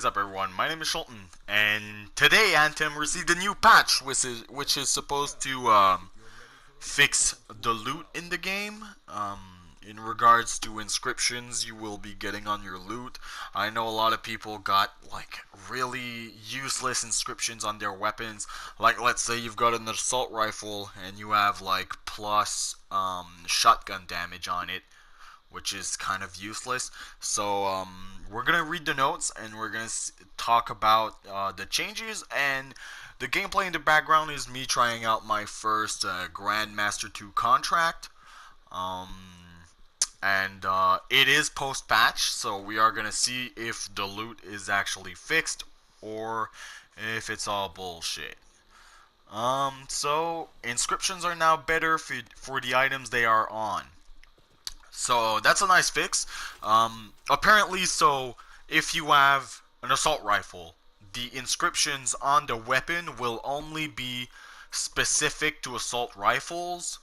is up, everyone? My name is Sholtan, and today Anthem received a new patch, which is supposed to fix the loot in the game. In regards to inscriptions you will be getting on your loot, I know a lot of people got like really useless inscriptions on their weapons. Like, let's say you've got an assault rifle and you have like plus shotgun damage on it, which is kind of useless. So we're gonna read the notes and we're gonna talk about the changes, and the gameplay in the background is me trying out my first GrandMaster 2 contract. And it is post-patch, so we are gonna see if the loot is actually fixed or if it's all bullshit. So inscriptions are now better for the items they are on. So that's a nice fix. Apparently, so if you have an assault rifle, the inscriptions on the weapon will only be specific to assault rifles,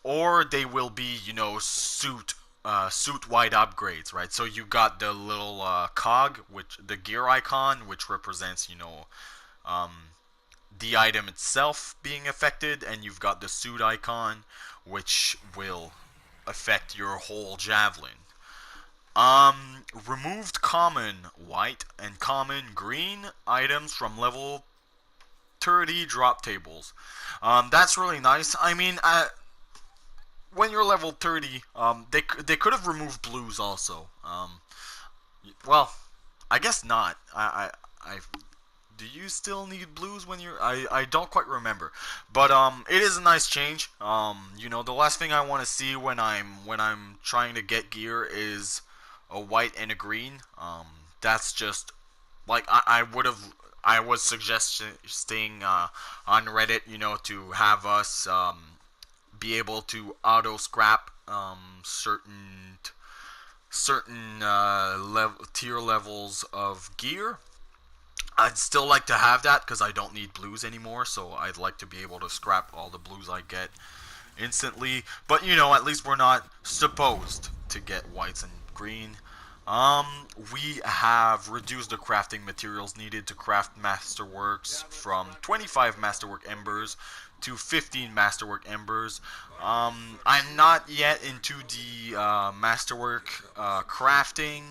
or they will be, you know, suit-wide upgrades, right? So you got the little cog, which the gear icon, which represents, you know, the item itself being affected, and you've got the suit icon, which will affect your whole javelin. Removed common white and common green items from level 30 drop tables. That's really nice. I mean, when you're level 30, they could have removed blues also. Well, I guess not. Do you still need blues when you're? I don't quite remember, but it is a nice change. You know, the last thing I want to see when I'm trying to get gear is a white and a green. That's just like I was suggesting on Reddit, you know, to have us be able to auto scrap certain tier levels of gear. I'd still like to have that because I don't need blues anymore, so I'd like to be able to scrap all the blues I get instantly. But, you know, at least we're not supposed to get whites and green. We have reduced the crafting materials needed to craft masterworks from 25 masterwork embers to 15 masterwork embers. I'm not yet into the masterwork crafting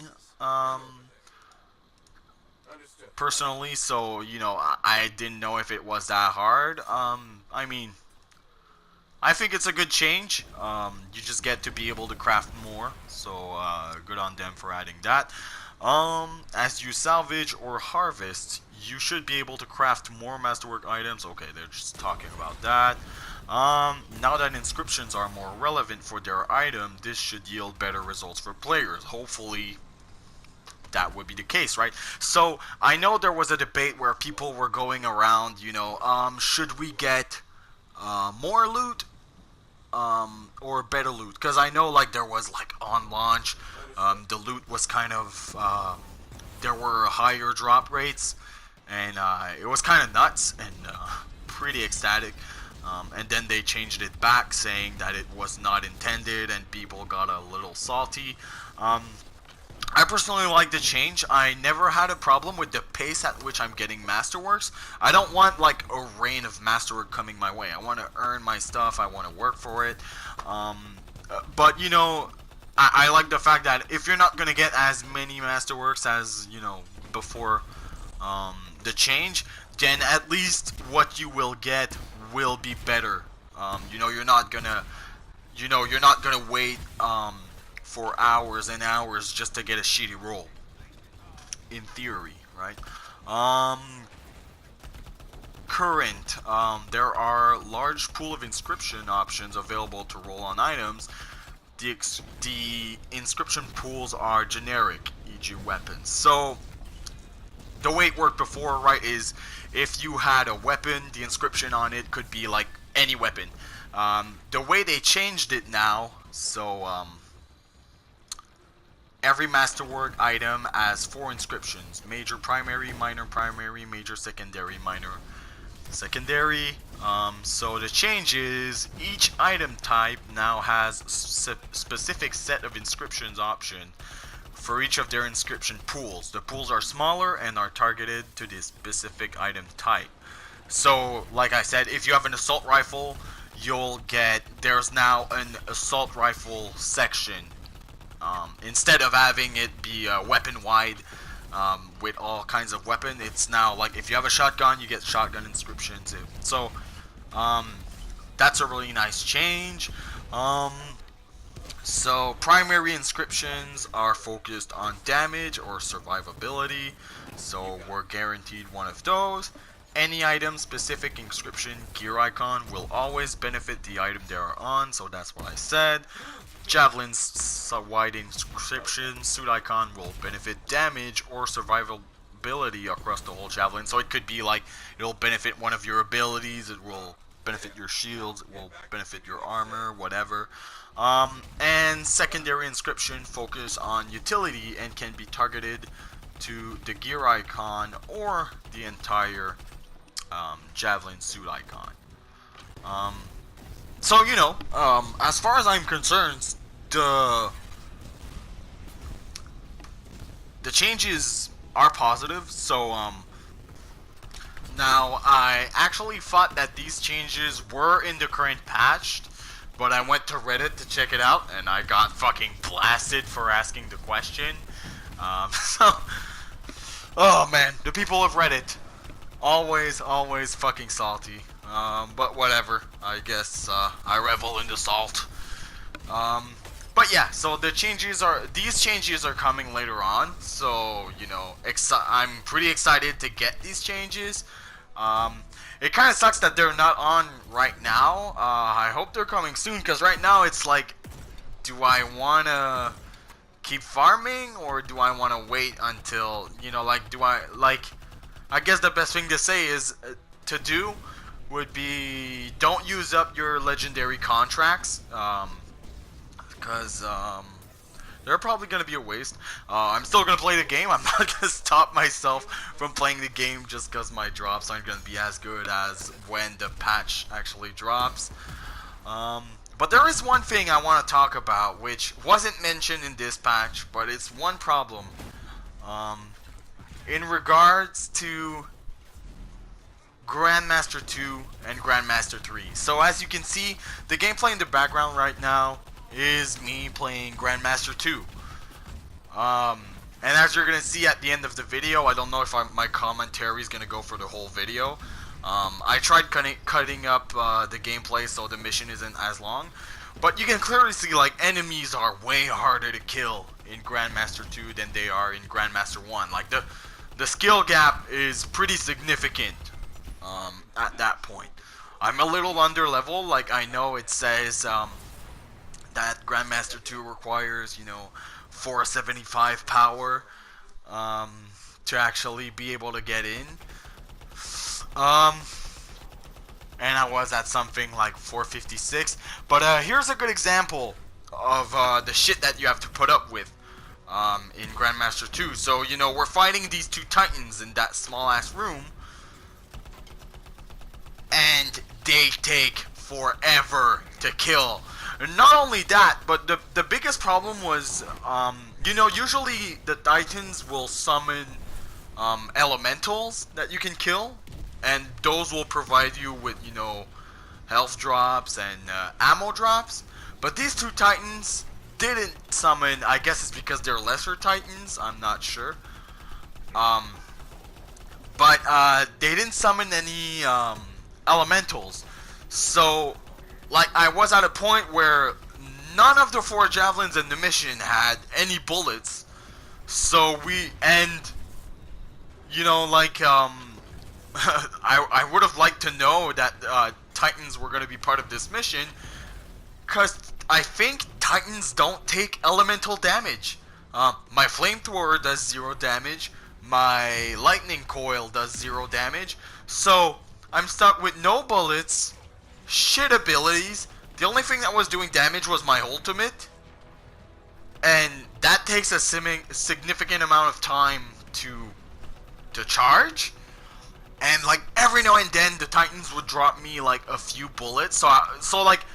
personally, so, you know, I didn't know if it was that hard. I mean, I think it's a good change. You just get to be able to craft more, so good on them for adding that. As you salvage or harvest, you should be able to craft more masterwork items. Okay, they're just talking about that. Now that inscriptions are more relevant for their item, this should yield better results for players. Hopefully that would be the case, right? So I know there was a debate where people were going around, you know, should we get more loot or better loot? Because I know, like, there was, like, on launch, the loot was kind of there were higher drop rates, and it was kind of nuts and pretty ecstatic. And then they changed it back, saying that it was not intended, and people got a little salty. I personally like the change. I never had a problem with the pace at which I'm getting masterworks. I don't want like a rain of masterwork coming my way. I want to earn my stuff. I want to work for it. But, you know, I like the fact that if you're not going to get as many masterworks as, you know, before the change, then at least what you will get will be better. You know, you're not gonna wait for hours and hours just to get a shitty roll. In theory, right? Current, there are large pool of inscription options available to roll on items. The inscription pools are generic, e.g. weapons. So the way it worked before, right, is if you had a weapon, the inscription on it could be like any weapon. The way they changed it now, so every masterwork item has 4 inscriptions: major primary, minor primary, major secondary, minor secondary. So the change is each item type now has specific set of inscriptions option, for each of their inscription pools. The pools are smaller and are targeted to the specific item type. So, like I said, if you have an assault rifle, there's now an assault rifle section. Instead of having it be weapon wide with all kinds of weapon, it's now like if you have a shotgun, you get shotgun inscriptions. So, that's a really nice change. So primary inscriptions are focused on damage or survivability, so we're guaranteed one of those. Any item specific inscription gear icon will always benefit the item they are on, so that's what I said. Javelin's wide inscription suit icon will benefit damage or survivability across the whole javelin, so it could be like it'll benefit one of your abilities, it will benefit your shields, it will benefit your armor, whatever. And secondary inscription focus on utility and can be targeted to the gear icon or the entire javelin suit icon. So you know, as far as I'm concerned, the changes are positive. So now I actually thought that these changes were in the current patch, but I went to Reddit to check it out, and I got fucking blasted for asking the question. Oh man, the people of Reddit, always fucking salty. But whatever, I guess I revel in the salt. But yeah, so these changes are coming later on, so you know, I'm pretty excited to get these changes. It kind of sucks that they're not on right now. I hope they're coming soon, because right now it's like, do I want to keep farming, or do I want to wait until, you know, like, I guess the best thing to say is, would be, don't use up your legendary contracts, because, they're probably going to be a waste. I'm still going to play the game. I'm not going to stop myself from playing the game just because my drops aren't going to be as good as when the patch actually drops. But there is one thing I want to talk about, which wasn't mentioned in this patch, but it's one problem. In regards to GrandMaster 2 and GrandMaster 3. So as you can see, the gameplay in the background right now is me playing GrandMaster 2. And as you're gonna see at the end of the video, I don't know if my commentary is gonna go for the whole video. I tried cutting up the gameplay so the mission isn't as long, but you can clearly see like enemies are way harder to kill in GrandMaster 2 than they are in GrandMaster 1. Like the skill gap is pretty significant at that point. I'm a little under level. Like I know it says that GrandMaster 2 requires, you know, 475 power to actually be able to get in. And I was at something like 456. But here's a good example of the shit that you have to put up with in GrandMaster 2. So, you know, we're fighting these two titans in that small ass room, and they take forever to kill. And not only that, but the biggest problem was, you know, usually the Titans will summon elementals that you can kill, and those will provide you with, you know, health drops and ammo drops. But these two Titans didn't summon. I guess it's because they're lesser Titans, I'm not sure. But they didn't summon any elementals. So, like, I was at a point where none of the 4 javelins in the mission had any bullets. So you know, like, I would have liked to know that Titans were going to be part of this mission, because I think Titans don't take elemental damage. My flamethrower does 0 damage, my lightning coil does 0 damage, so I'm stuck with no bullets, shit abilities. The only thing that was doing damage was my ultimate, and that takes a significant amount of time to charge. And like every now and then the Titans would drop me like a few bullets, so like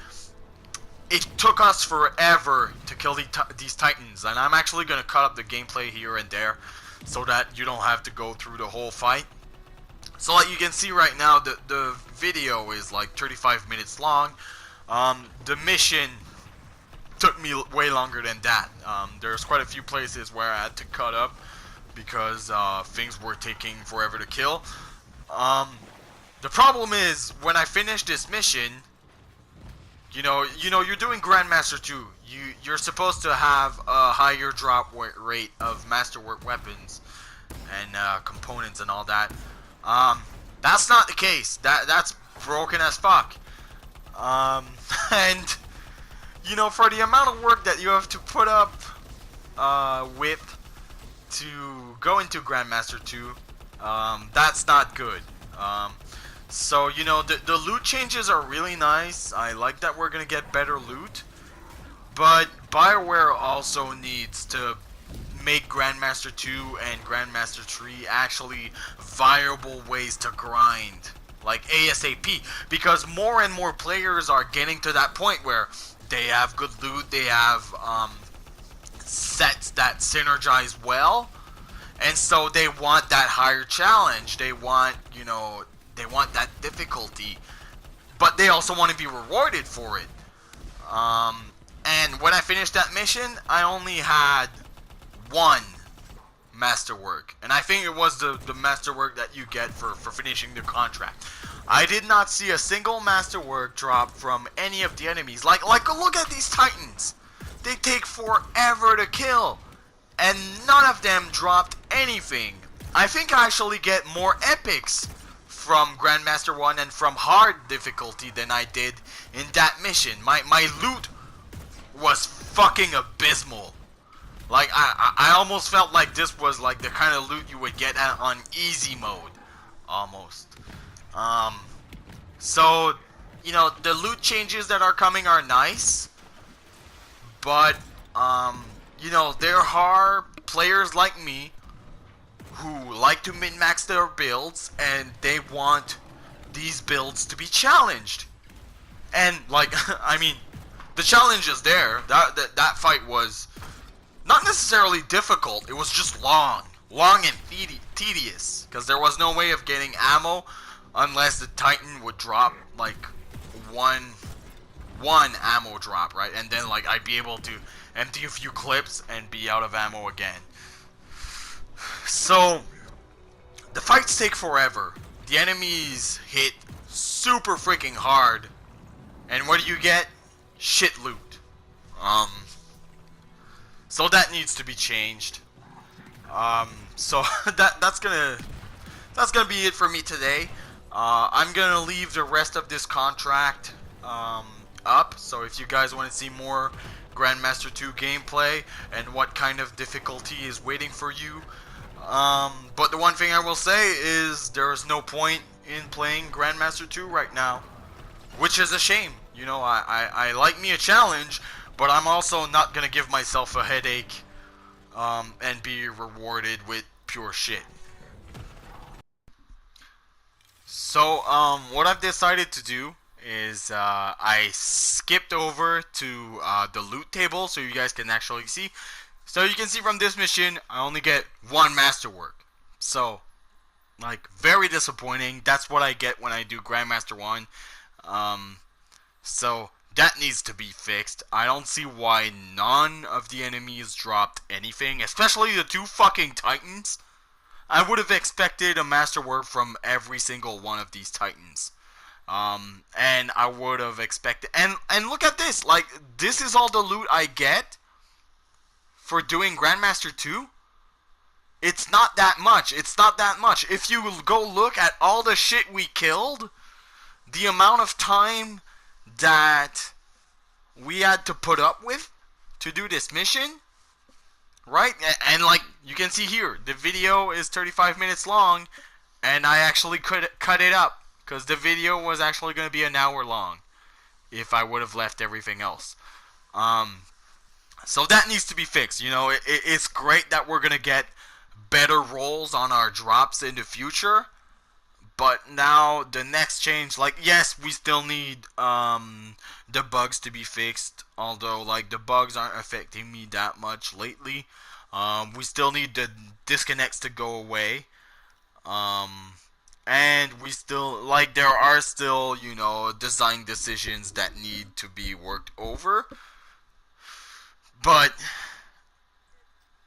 it took us forever to kill these titans, and I'm actually going to cut up the gameplay here and there so that you don't have to go through the whole fight. So like you can see right now, the video is like 35 minutes long. The mission took me way longer than that. There's quite a few places where I had to cut up because things were taking forever to kill. The problem is, when I finish this mission, you know, you're doing GrandMaster 2. You're supposed to have a higher drop rate of masterwork weapons and components and all that. That's not the case. That's broken as fuck. And you know, for the amount of work that you have to put up with to go into GrandMaster 2, that's not good. So, you know, the loot changes are really nice. I like that we're gonna get better loot. But BioWare also needs to make GrandMaster 2 and GrandMaster 3 actually viable ways to grind, like ASAP. Because more and more players are getting to that point where they have good loot, they have sets that synergize well, and so they want that higher challenge. They want, you know, they want that difficulty, but they also want to be rewarded for it. And when I finished that mission, I only had one masterwork, and I think it was the masterwork that you get for finishing the contract. I did not see a single masterwork drop from any of the enemies. Like look at these titans. They take forever to kill, and none of them dropped anything. I think I actually get more epics from GrandMaster 1 and from hard difficulty than I did in that mission. My loot was fucking abysmal. Like, I almost felt like this was like the kind of loot you would get on easy mode. Almost. So, you know, the loot changes that are coming are nice. But, you know, there are players like me who like to min-max their builds, and they want these builds to be challenged. And, like, I mean, the challenge is there. That fight was not necessarily difficult. It was just long and tedious, because there was no way of getting ammo unless the Titan would drop like one ammo drop, right? And then like I'd be able to empty a few clips and be out of ammo again. So the fights take forever. The enemies hit super freaking hard, and what do you get? Shit loot. So that needs to be changed. So that's gonna be it for me today. I'm gonna leave the rest of this contract up. So if you guys want to see more GrandMaster 2 gameplay and what kind of difficulty is waiting for you, but the one thing I will say is there is no point in playing GrandMaster 2 right now, which is a shame. You know, I like me a challenge, but I'm also not gonna give myself a headache and be rewarded with pure shit. So what I've decided to do is I skipped over to the loot table so you guys can actually see. So you can see from this mission I only get one masterwork. So like very disappointing. That's what I get when I do GrandMaster 1. So that needs to be fixed. I don't see why none of the enemies dropped anything, especially the two fucking titans. I would have expected a masterwork from every single one of these titans. And I would have expected, and look at this, like this is all the loot I get for doing GrandMaster 2. It's not that much. It's not that much. If you go look at all the shit we killed, the amount of time that we had to put up with to do this mission, right? And like you can see here, the video is 35 minutes long, and I actually could cut it up because the video was actually going to be an hour long if I would have left everything else. So that needs to be fixed. You know, it's great that we're going to get better rolls on our drops in the future, But now the next change, like, yes, we still need the bugs to be fixed. Although, like, the bugs aren't affecting me that much lately. We still need the disconnects to go away. And we still, like, there are still, you know, design decisions that need to be worked over. But,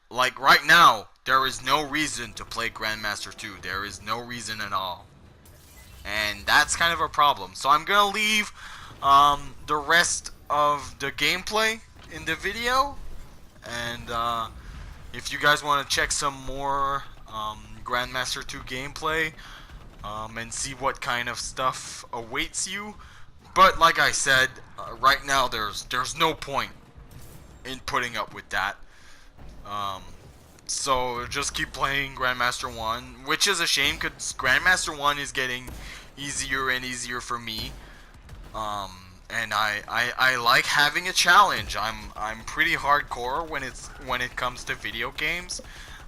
like, right now, there is no reason to play GrandMaster 2. There is no reason at all. And that's kind of a problem. So I'm going to leave the rest of the gameplay in the video. And if you guys want to check some more GrandMaster 2 gameplay and see what kind of stuff awaits you. But like I said, right now there's no point in putting up with that. So just keep playing GrandMaster 1, which is a shame because GrandMaster 1 is getting easier and easier for me. And I like having a challenge. I'm pretty hardcore when it comes to video games.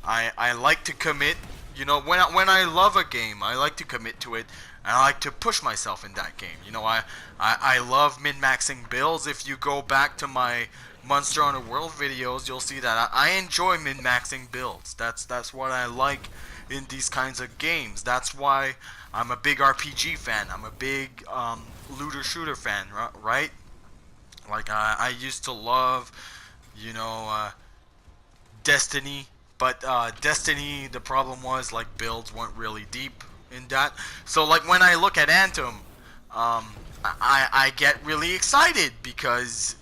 I like to commit. You know, when I love a game, I like to commit to it, and I like to push myself in that game. You know, I love min-maxing builds. If you go back to my Monster Hunter World videos, you'll see that I enjoy min-maxing builds. That's what I like in these kinds of games. That's why I'm a big RPG fan. I'm a big looter shooter fan, right? Like I used to love, you know, Destiny. But Destiny, the problem was, like, builds weren't really deep in that. So, like, when I look at Anthem, I get really excited because,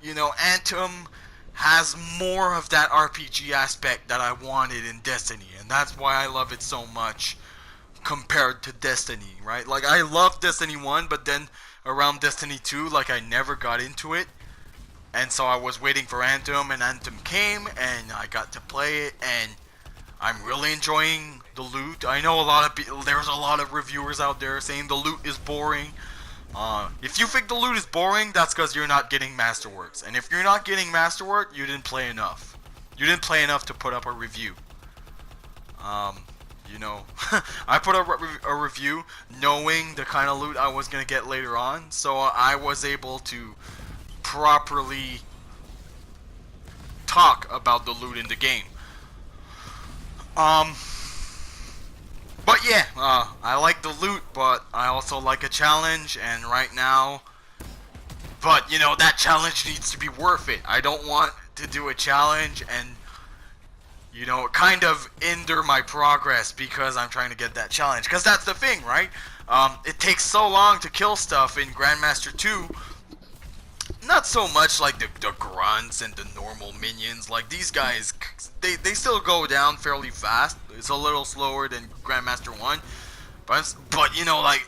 you know, Anthem has more of that RPG aspect that I wanted in Destiny. And that's why I love it so much compared to Destiny, right? Like, I love Destiny 1, but then around Destiny 2, like, I never got into it. And so I was waiting for Anthem, and Anthem came, and I got to play it, and I'm really enjoying the loot. I know there's a lot of reviewers out there saying the loot is boring. If you think the loot is boring, that's because you're not getting Masterworks. And if you're not getting Masterwork, you didn't play enough. You didn't play enough to put up a review. You know, I put up a review knowing the kind of loot I was going to get later on, so I was able to properly talk about the loot in the game. But yeah, I like the loot, but I also like a challenge, and right now, but you know, that challenge needs to be worth it. I don't want to do a challenge and, you know, kind of hinder my progress because I'm trying to get that challenge. Because that's the thing, right? It takes so long to kill stuff in GrandMaster 2. Not so much like the grunts and the normal minions. Like, these guys, they still go down fairly fast. It's a little slower than GrandMaster 1. But you know, like,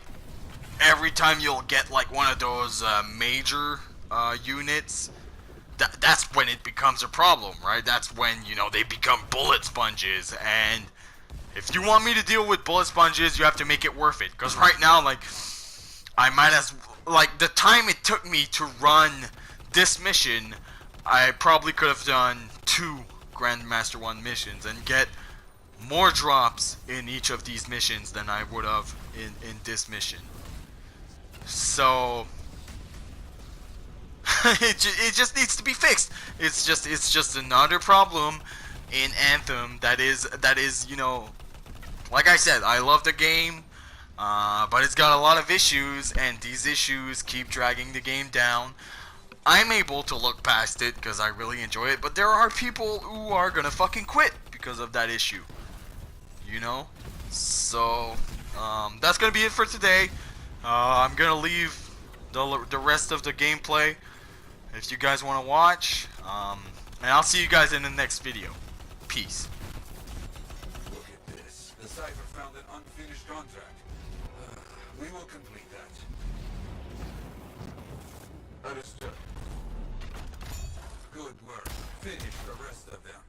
every time you'll get, like, one of those major units, that's when it becomes a problem, right? That's when, you know, they become bullet sponges. And if you want me to deal with bullet sponges, you have to make it worth it. Because right now, like, I might as... Like, the time it took me to run this mission, I probably could have done 2 GrandMaster 1 missions and get more drops in each of these missions than I would have in this mission. So it just needs to be fixed. It's just another problem in Anthem that is, you know, like I said, I love the game. But it's got a lot of issues, and these issues keep dragging the game down. I'm able to look past it because I really enjoy it, but there are people who are gonna fucking quit because of that issue. You know? So, that's gonna be it for today. I'm gonna leave the rest of the gameplay if you guys want to watch. And I'll see you guys in the next video. Peace. Look at this. The Cypher found an unfinished contract. We will complete that. Understood. Good work. Finish the rest of them.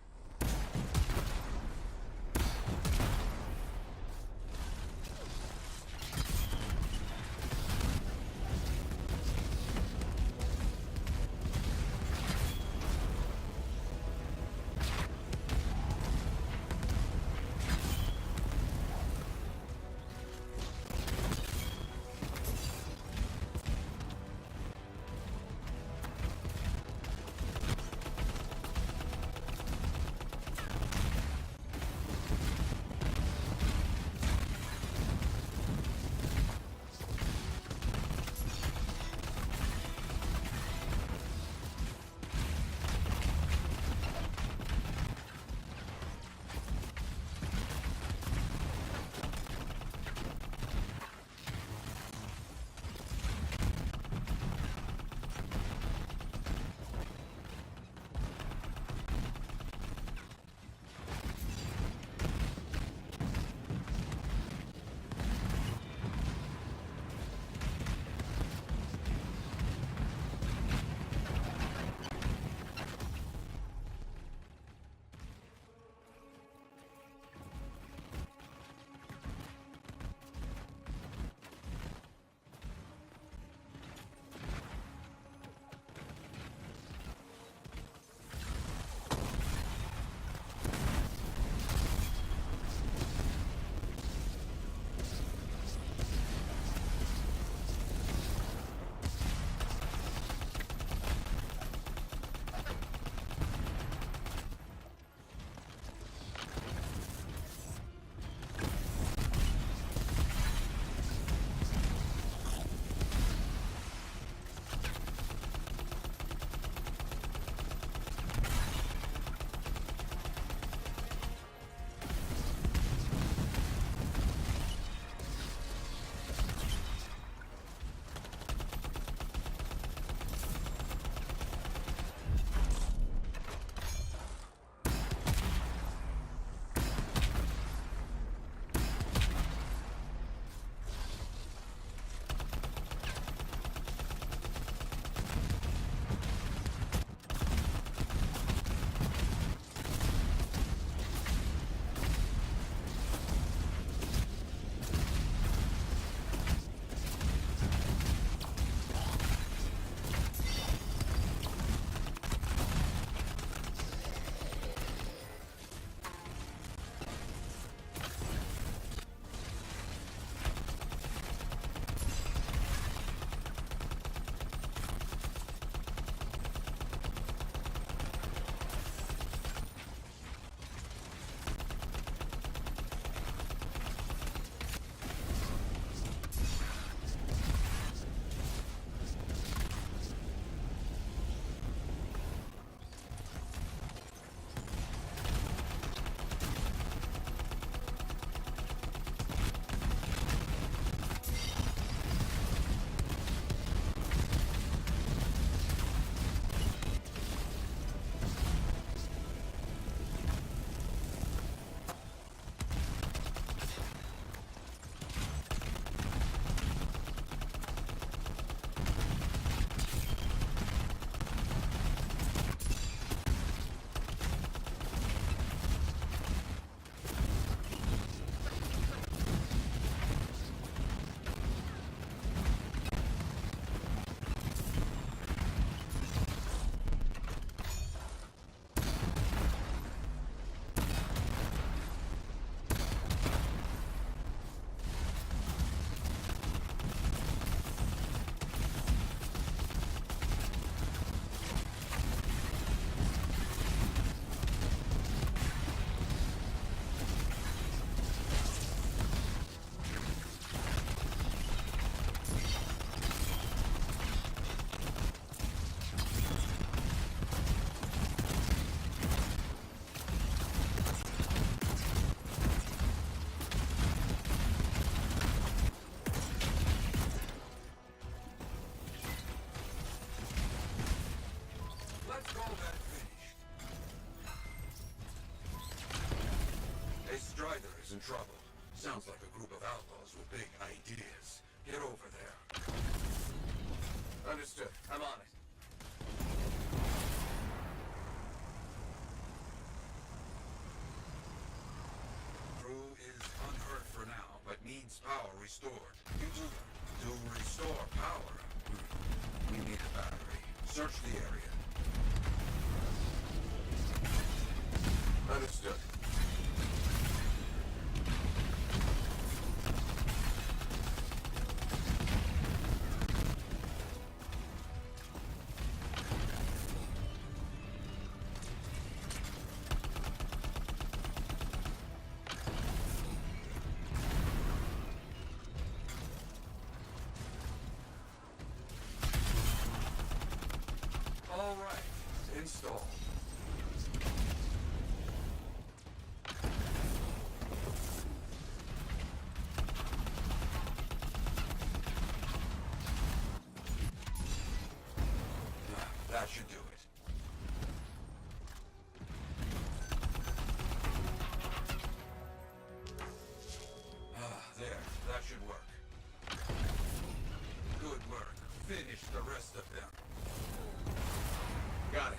in trouble. Sounds like a group of outlaws with big ideas. Get over there. Understood. I'm on it. Crew is unhurt for now, but needs power restored. You do that. To restore power, we need a battery. Search the area. Understood. All right. Installed. That should do it. There. That should work. Good work. Finish the rest of them. Got it.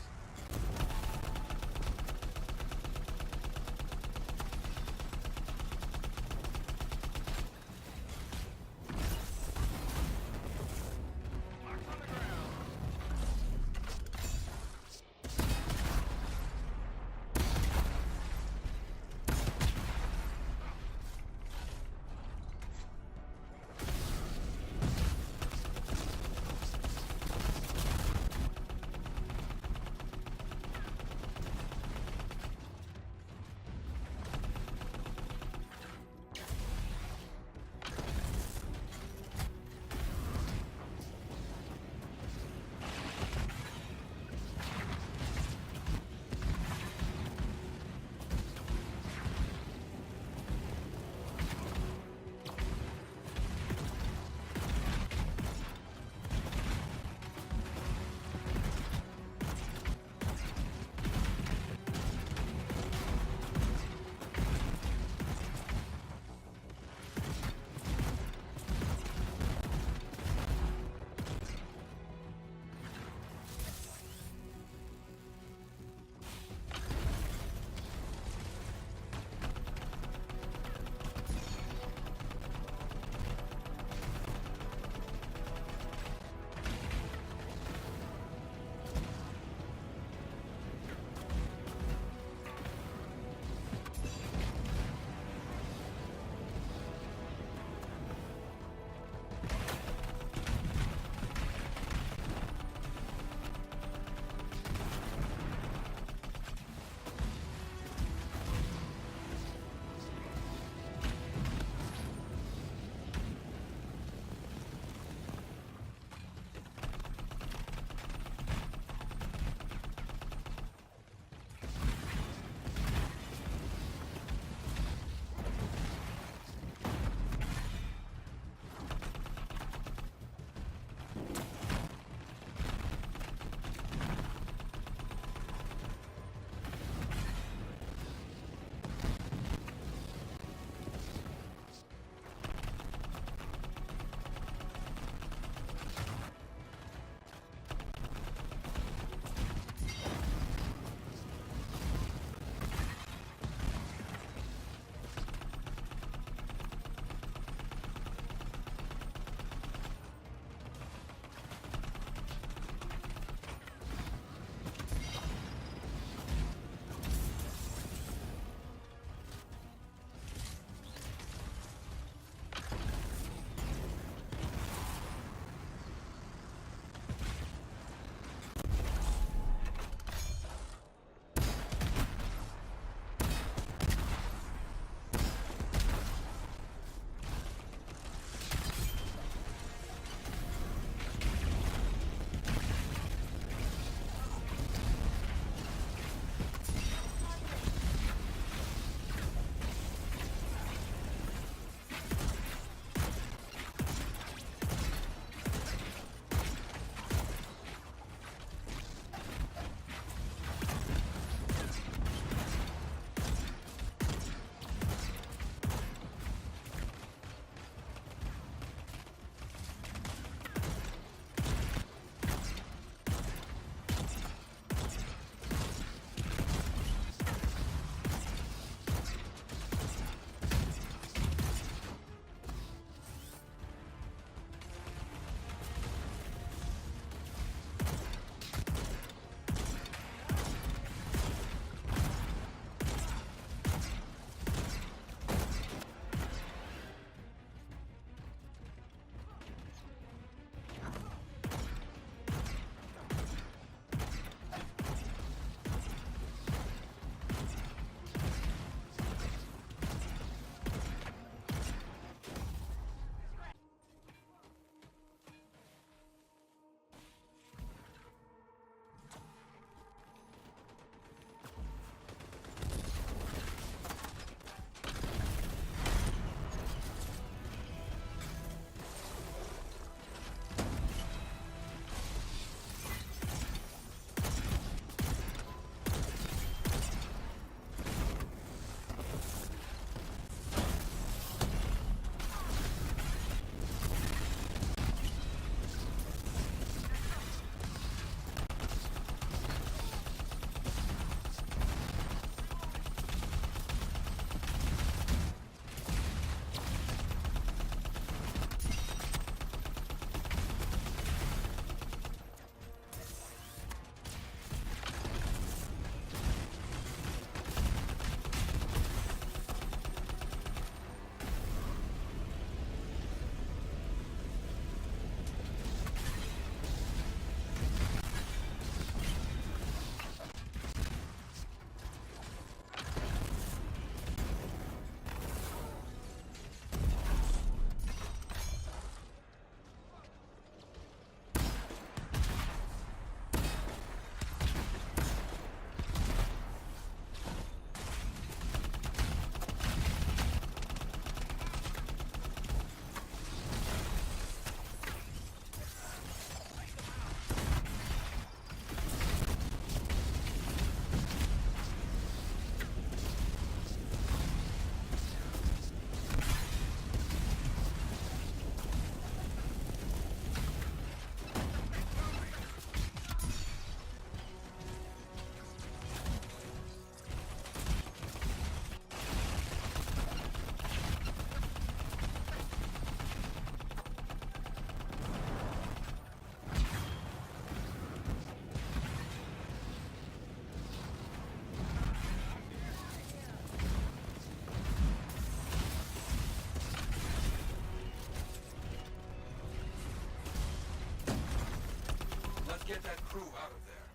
get that crew out of there.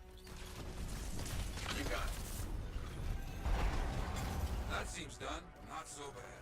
You got it. That seems done. Not so bad.